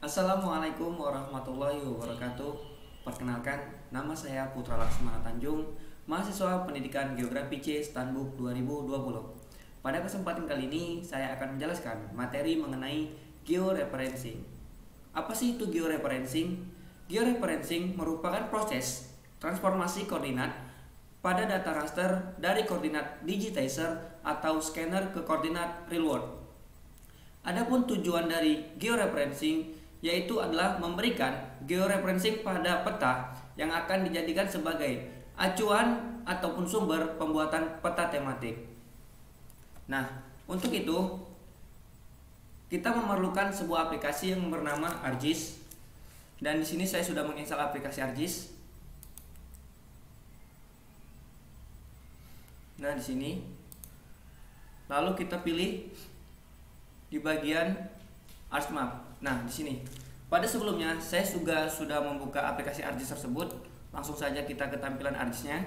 Assalamualaikum warahmatullahi wabarakatuh. Perkenalkan, nama saya Putra Laksmana Tanjung, mahasiswa Pendidikan Geografi C Stanbook 2020. Pada kesempatan kali ini, saya akan menjelaskan materi mengenai georeferencing. Apa sih itu georeferencing? Georeferencing merupakan proses transformasi koordinat pada data raster dari koordinat digitizer atau scanner ke koordinat real world. Adapun tujuan dari georeferencing yaitu adalah memberikan georeferencing pada peta yang akan dijadikan sebagai acuan ataupun sumber pembuatan peta tematik. Nah, untuk itu kita memerlukan sebuah aplikasi yang bernama ArcGIS. Dan di sini saya sudah menginstal aplikasi ArcGIS. Nah, di sini lalu kita pilih di bagian ArcMap. Nah, di sini. Pada sebelumnya saya juga sudah membuka aplikasi ArcGIS tersebut. Langsung saja kita ke tampilan ArcGIS-nya.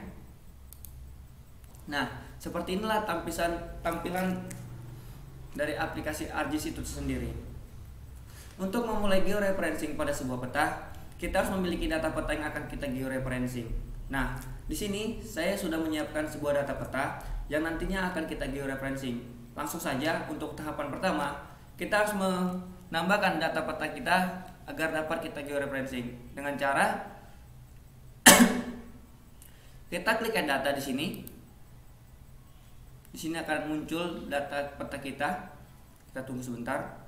Nah, seperti inilah tampilan dari aplikasi ArcGIS itu sendiri. Untuk memulai georeferencing pada sebuah peta, kita harus memiliki data peta yang akan kita georeferencing. Nah, di sini saya sudah menyiapkan sebuah data peta yang nantinya akan kita georeferencing. Langsung saja untuk tahapan pertama, kita harus menambahkan data peta kita agar dapat kita georeferencing dengan cara kita klik add data di sini. Di sini akan muncul data peta kita. Kita tunggu sebentar.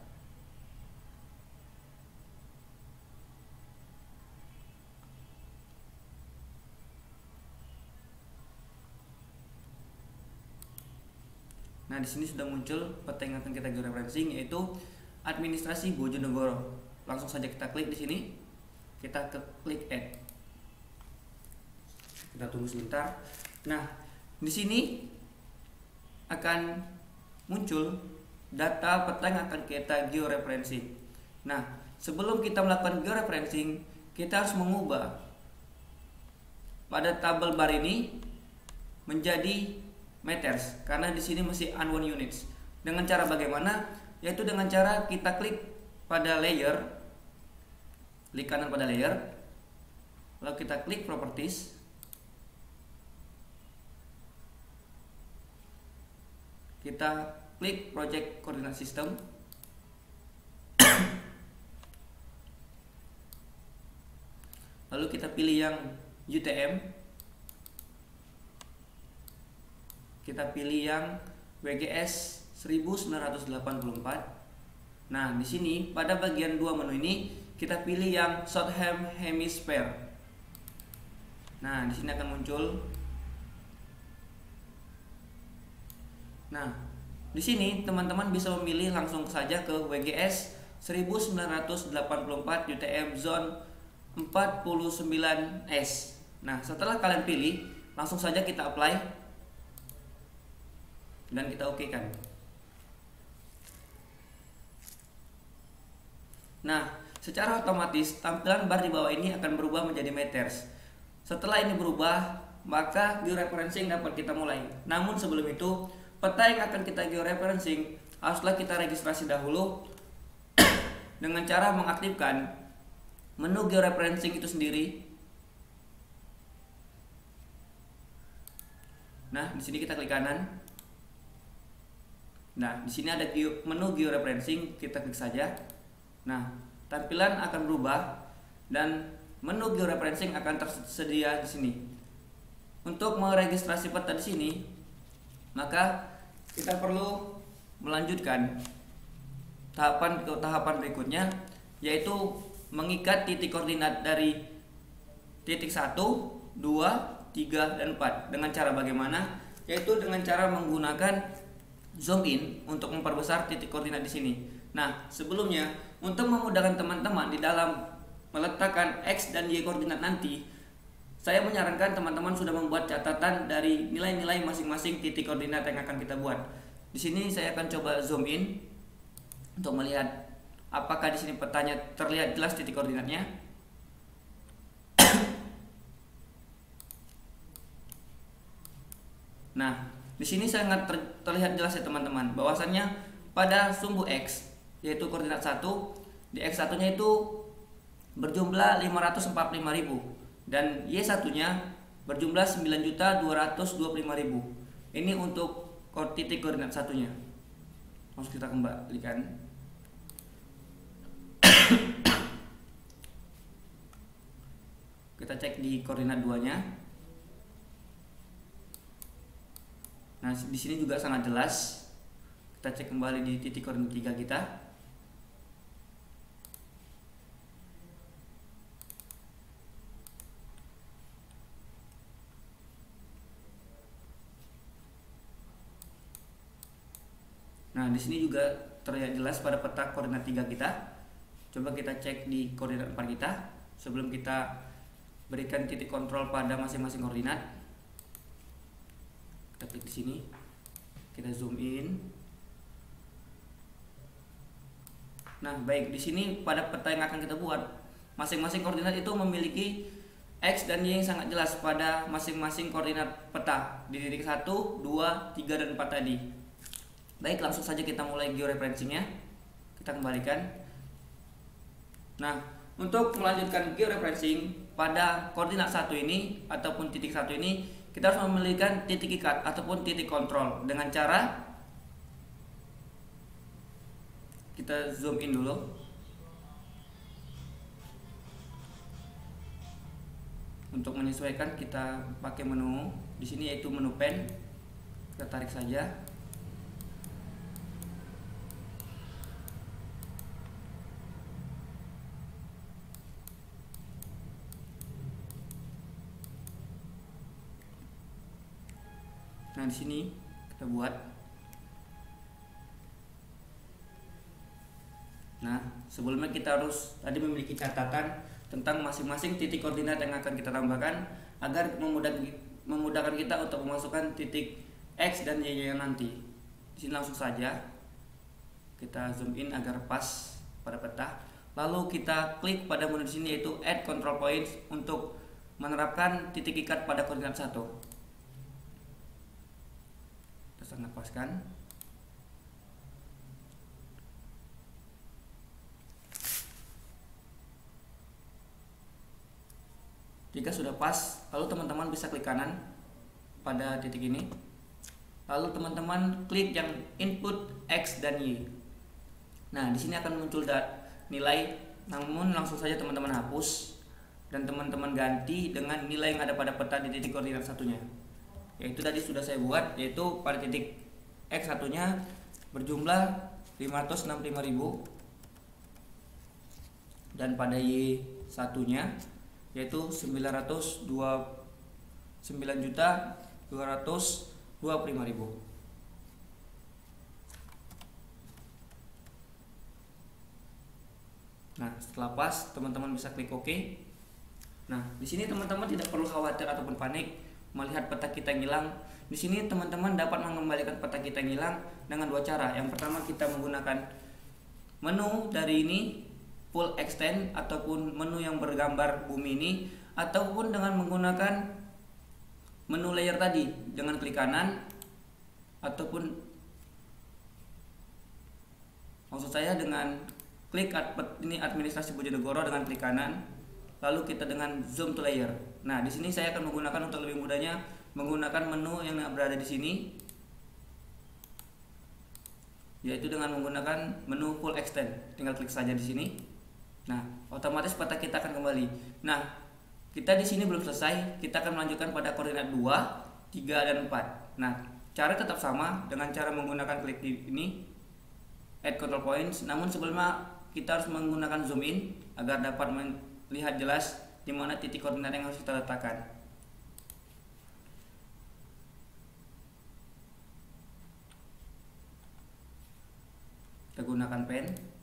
Nah, di sini sudah muncul peta yang akan kita georeferencing, yaitu administrasi Bojonegoro. Langsung saja kita klik di sini. Kita klik add. Kita tunggu sebentar. Nah, di sini akan muncul data peta yang akan kita georeferencing. Nah, sebelum kita melakukan georeferencing, kita harus mengubah pada tabel bar ini menjadi meters, karena di sini masih unknown units. Dengan cara bagaimana? Yaitu dengan cara kita klik pada layer, klik kanan pada layer, lalu kita klik properties, kita klik project coordinate system, lalu kita pilih yang UTM, kita pilih yang WGS 1984. Nah, di sini pada bagian 2 menu ini kita pilih yang Southern Hemisphere. Nah, di sini akan muncul. Nah, di sini teman-teman bisa memilih langsung saja ke WGS 1984 UTM Zone 49S. Nah, setelah kalian pilih, langsung saja kita apply dan kita oke kan. Nah, secara otomatis tampilan bar di bawah ini akan berubah menjadi meters. Setelah ini berubah, maka georeferencing dapat kita mulai. Namun sebelum itu, peta yang akan kita georeferencing haruslah kita registrasi dahulu dengan cara mengaktifkan menu georeferencing itu sendiri. Nah, di sini kita klik kanan. Nah, di sini ada menu georeferencing, kita klik saja. Nah, tampilan akan berubah dan menu georeferencing akan tersedia di sini. Untuk meregistrasi peta di sini, maka kita perlu melanjutkan tahapan berikutnya, yaitu mengikat titik koordinat dari titik 1, 2, 3, dan 4. Dengan cara bagaimana? Yaitu dengan cara menggunakan zoom in untuk memperbesar titik koordinat di sini. Nah, sebelumnya untuk memudahkan teman-teman di dalam meletakkan X dan Y koordinat nanti, saya menyarankan teman-teman sudah membuat catatan dari nilai-nilai masing-masing titik koordinat yang akan kita buat. Di sini saya akan coba zoom in untuk melihat apakah di sini petanya terlihat jelas titik koordinatnya. Nah, di sini sangat terlihat jelas ya teman-teman, bahwasannya pada sumbu X, yaitu koordinat 1, Di X1 nya itu berjumlah 545.000 dan Y1-nya berjumlah 9.225.000. Ini untuk titik koordinat satunya. Langsung kita kembalikan. Kita cek di koordinat 2-nya. Nah, di sini juga sangat jelas. Kita cek kembali di titik koordinat 3 kita. Nah, di sini juga terlihat jelas pada peta koordinat 3 kita. Coba kita cek di koordinat 4 kita sebelum kita berikan titik kontrol pada masing-masing koordinat. Kita klik di sini. Kita zoom in. Nah, baik, di sini pada peta yang akan kita buat, masing-masing koordinat itu memiliki X dan Y yang sangat jelas pada masing-masing koordinat peta di titik 1, 2, 3, dan 4 tadi. Baik, langsung saja kita mulai georeferencingnya. Kita kembalikan. Nah, untuk melanjutkan georeferencing pada koordinat 1 ini ataupun titik 1 ini, kita harus memiliki titik ikat ataupun titik kontrol dengan cara kita zoom in dulu. Untuk menyesuaikan kita pakai menu di sini yaitu menu pen. Kita tarik saja. Nah, di sini kita buat. Nah, sebelumnya kita harus tadi memiliki catatan tentang masing-masing titik koordinat yang akan kita tambahkan agar memudahkan kita untuk memasukkan titik X dan Y-nya nanti. Di sini langsung saja kita zoom in agar pas pada peta. Lalu kita klik pada menu di sini yaitu Add Control Points untuk menerapkan titik ikat pada koordinat 1. Kita napaskan. Jika sudah pas, lalu teman-teman bisa klik kanan pada titik ini. Lalu teman-teman klik yang input X dan Y. Nah, di sini akan muncul nilai, namun langsung saja teman-teman hapus dan teman-teman ganti dengan nilai yang ada pada peta di titik koordinat satunya. Yaitu tadi sudah saya buat, yaitu pada titik X satunya berjumlah 565.000 dan pada Y satunya yaitu 9.225.000. Nah, setelah pas, teman-teman bisa klik OK. Nah, di sini teman-teman tidak perlu khawatir ataupun panik melihat peta kita yang hilang. Di sini teman-teman dapat mengembalikan peta kita yang hilang dengan dua cara. Yang pertama, kita menggunakan menu dari ini full extend ataupun menu yang bergambar bumi ini, ataupun dengan menggunakan menu layer tadi dengan klik kanan, ataupun maksud saya dengan klik ini administrasi Bojonegoro dengan klik kanan, lalu kita dengan zoom to layer. Nah, di sini saya akan menggunakan untuk lebih mudahnya menggunakan menu yang berada di sini, yaitu dengan menggunakan menu full extend. Tinggal klik saja di sini. Nah, otomatis peta kita akan kembali. Nah, kita di sini belum selesai. Kita akan melanjutkan pada koordinat 2, 3, dan 4. Nah, cara tetap sama dengan cara menggunakan klik di ini Add Control Points. Namun sebelumnya kita harus menggunakan zoom in agar dapat melihat jelas di mana titik koordinat yang harus kita letakkan. Kita gunakan pen.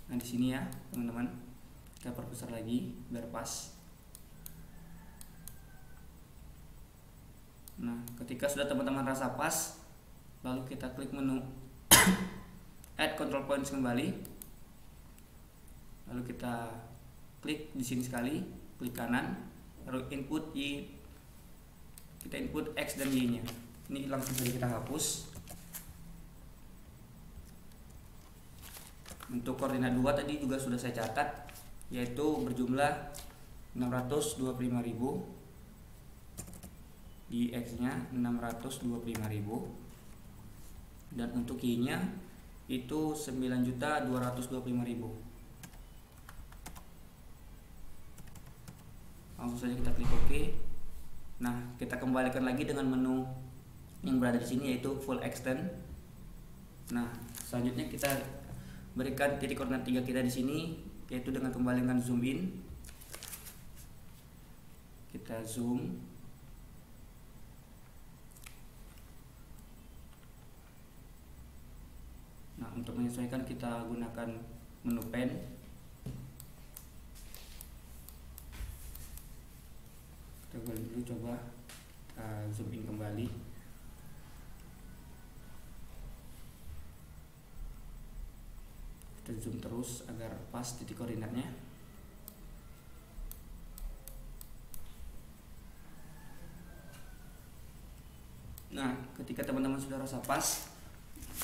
Nah, di sini ya, teman-teman. Kita perbesar lagi biar pas. Nah, ketika sudah teman-teman rasa pas, lalu kita klik menu Add Control Points kembali. Lalu kita klik di sini sekali, klik kanan, lalu input Y. Kita input X dan Y-nya. Ini langsung saja kita hapus. Untuk koordinat 2 tadi juga sudah saya catat, yaitu berjumlah 625.000, di X-nya 625.000, dan untuk Y-nya itu 9.225.000. Langsung saja kita klik OK. Nah, kita kembalikan lagi dengan menu yang berada di sini, yaitu full extend. Nah, selanjutnya kita berikan titik koordinat 3 kita di sini, yaitu dengan kembali dengan zoom in. Kita zoom. Nah, untuk menyesuaikan kita gunakan menu pen. Kita dulu coba zoom in kembali. Kita zoom terus agar pas titik koordinatnya. Nah, ketika teman-teman sudah rasa pas,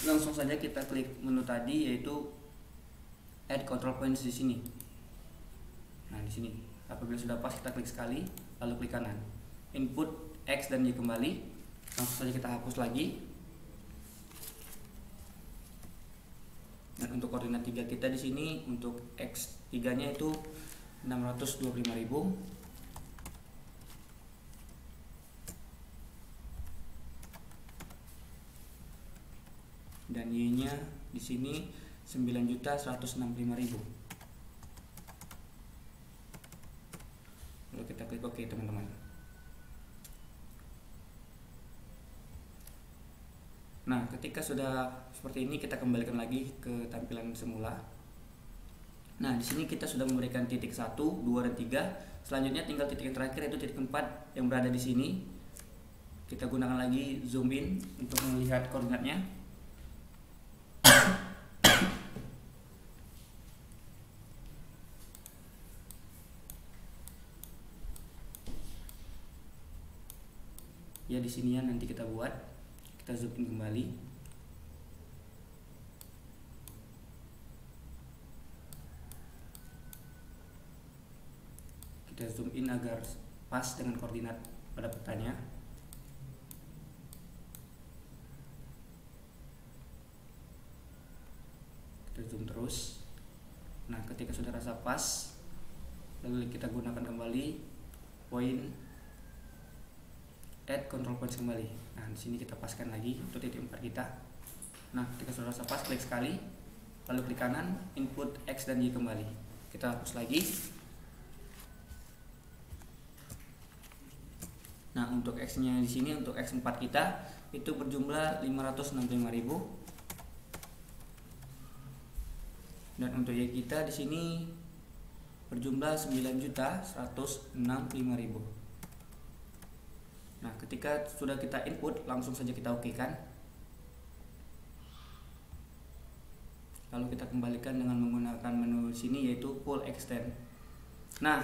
langsung saja kita klik menu tadi, yaitu add control points di sini. Nah, di sini apabila sudah pas kita klik sekali, lalu klik kanan, input X dan Y kembali. Langsung saja kita hapus lagi. Dan untuk koordinat 3 kita di sini, untuk X3-nya itu 625.000. Dan Y-nya di sini 9.165.000. Lalu kita klik OK, teman-teman. Nah, ketika sudah seperti ini, kita kembalikan lagi ke tampilan semula. Nah, di sini kita sudah memberikan titik 1, 2, dan 3. Selanjutnya tinggal titik yang terakhir, yaitu titik 4 yang berada di sini. Kita gunakan lagi zoom in untuk melihat koordinatnya. Ya, di sini ya nanti kita buat. Kita zoom in kembali. Kita zoom in agar pas dengan koordinat pada petanya. Kita zoom terus. Nah, ketika sudah rasa pas, lalu kita gunakan kembali point add control points kembali. Nah, di sini kita paskan lagi untuk titik 4 kita. Nah, ketika sudah rasa pas, klik sekali, lalu klik kanan, input X dan Y kembali. Kita hapus lagi. Nah, untuk X-nya di sini, untuk X4 kita itu berjumlah 565.000. Dan untuk Y kita di sini berjumlah 9.165.000. Nah, ketika sudah kita input, langsung saja kita OK kan. Lalu kita kembalikan dengan menggunakan menu sini, yaitu full extend. Nah,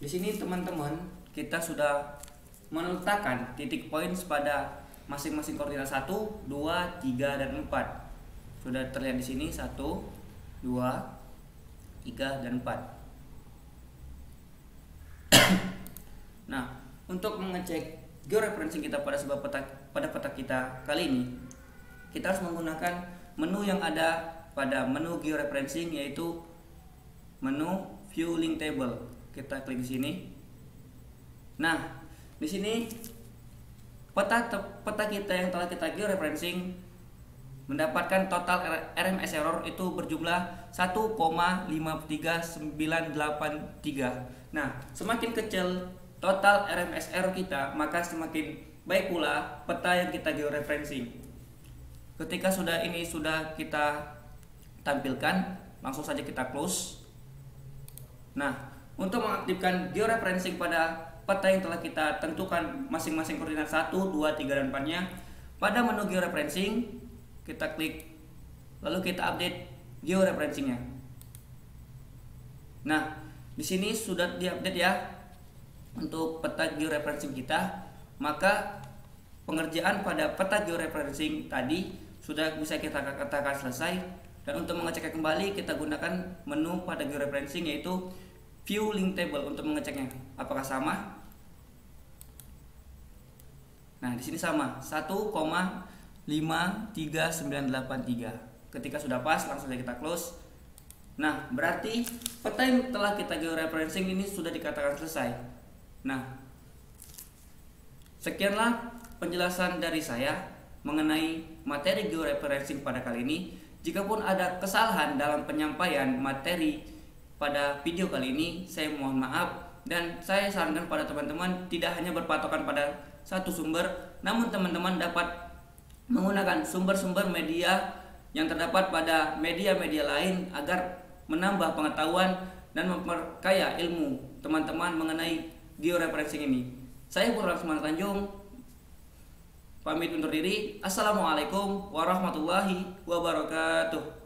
di sini teman-teman, kita sudah meletakkan titik points pada masing-masing koordinat 1, 2, 3, dan 4. Sudah terlihat di sini 1, 2, 3, dan 4. Nah, untuk mengecek georeferencing kita pada sebuah peta kita kali ini, kita harus menggunakan menu yang ada pada menu georeferencing, yaitu menu view link table. Kita klik di sini. Nah, di sini peta kita yang telah kita georeferencing mendapatkan total RMS error itu berjumlah 1,53983. Nah, semakin kecil total RMS error kita, maka semakin baik pula peta yang kita georeferencing. Ketika sudah kita tampilkan, langsung saja kita close. Nah, untuk mengaktifkan georeferencing pada peta yang telah kita tentukan masing-masing koordinat 1, 2, 3, dan 4-nya, pada menu georeferencing kita klik, lalu kita update georeferencingnya. Nah, di sini sudah diupdate ya untuk peta georeferencing kita, maka pengerjaan pada peta georeferencing tadi sudah bisa kita katakan selesai. Dan untuk mengeceknya kembali kita gunakan menu pada georeferencing, yaitu view link table untuk mengeceknya. Apakah sama? Nah, di sini sama 1,53983. Ketika sudah pas, langsung saja kita close. Nah, berarti peta yang telah kita georeferencing ini sudah dikatakan selesai. Nah, sekianlah penjelasan dari saya mengenai materi georeferencing pada kali ini. Jikapun ada kesalahan dalam penyampaian materi pada video kali ini, saya mohon maaf. Dan saya sarankan pada teman-teman tidak hanya berpatokan pada satu sumber, namun teman-teman dapat menggunakan sumber-sumber media yang terdapat pada media-media lain agar menambah pengetahuan dan memperkaya ilmu teman-teman mengenai georeferencing ini. Saya Putra Laksmana Tanjung pamit undur diri. Assalamualaikum warahmatullahi wabarakatuh.